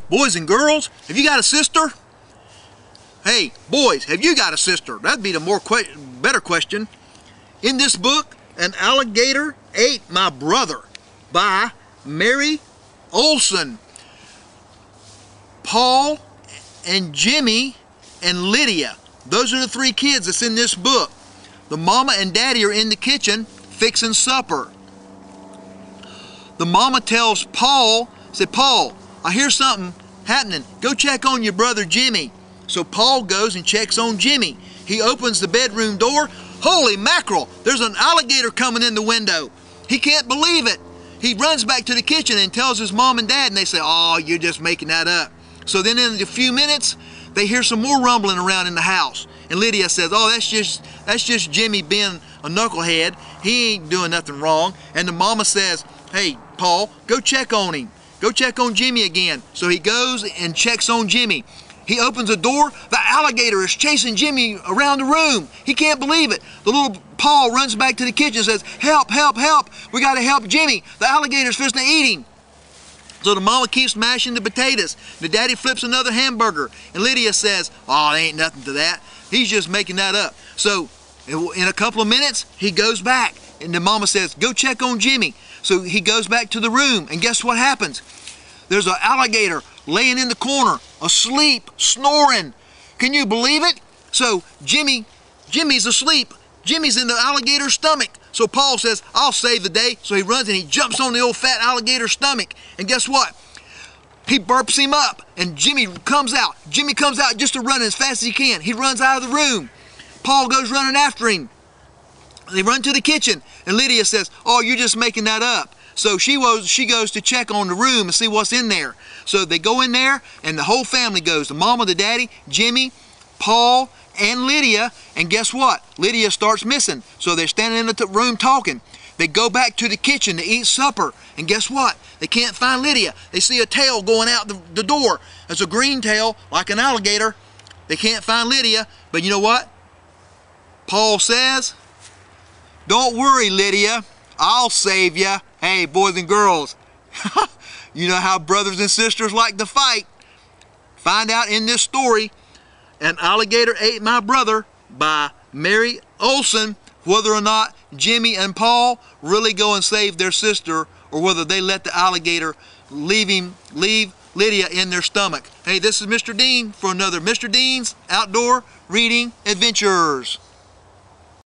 Boys and girls, have you got a sister? Hey, boys, have you got a sister? That'd be the better question. In this book, An Alligator Ate My Brother by Mary Olson. Paul and Jimmy and Lydia, those are the three kids that's in this book. The mama and daddy are in the kitchen fixing supper. The mama tells Paul, said, Paul, I hear something happening. Go check on your brother Jimmy. So Paul goes and checks on Jimmy. He opens the bedroom door. Holy mackerel, there's an alligator coming in the window. He can't believe it. He runs back to the kitchen and tells his mom and dad, and they say, oh, you're just making that up. So then in a few minutes, they hear some more rumbling around in the house. And Lydia says, oh, that's just Jimmy being a knucklehead. He ain't doing nothing wrong. And the mama says, hey, Paul, go check on him. Go check on Jimmy again. So he goes and checks on Jimmy. He opens the door. The alligator is chasing Jimmy around the room. He can't believe it. The little Paul runs back to the kitchen and says, help, help, help. We got to help Jimmy. The alligator's fixing to eat him. So the mama keeps mashing the potatoes. The daddy flips another hamburger. And Lydia says, oh, there ain't nothing to that. He's just making that up. So in a couple of minutes, he goes back. And the mama says, go check on Jimmy. So he goes back to the room. And guess what happens? There's an alligator laying in the corner, asleep, snoring. Can you believe it? So Jimmy's asleep. Jimmy's in the alligator's stomach. So Paul says, I'll save the day. So he runs and he jumps on the old fat alligator's stomach. And guess what? He burps him up and Jimmy comes out. Jimmy comes out just to run as fast as he can. He runs out of the room. Paul goes running after him. They run to the kitchen and Lydia says, oh, you're just making that up. So she goes to check on the room and see what's in there. So they go in there and the whole family goes. The mama, the daddy, Jimmy, Paul, and Lydia. And guess what? Lydia starts missing. So they're standing in the room talking. They go back to the kitchen to eat supper. And guess what? They can't find Lydia. They see a tail going out the door. It's a green tail like an alligator. They can't find Lydia. But you know what? Paul says, don't worry, Lydia. I'll save you. Hey, boys and girls, you know how brothers and sisters like to fight. Find out in this story, An Alligator Ate My Brother by Mary Olson, whether or not Jimmy and Paul really go and save their sister or whether they let the alligator leave Lydia in their stomach. Hey, this is Mr. Dean for another Mr. Dean's Outdoor Reading Adventures.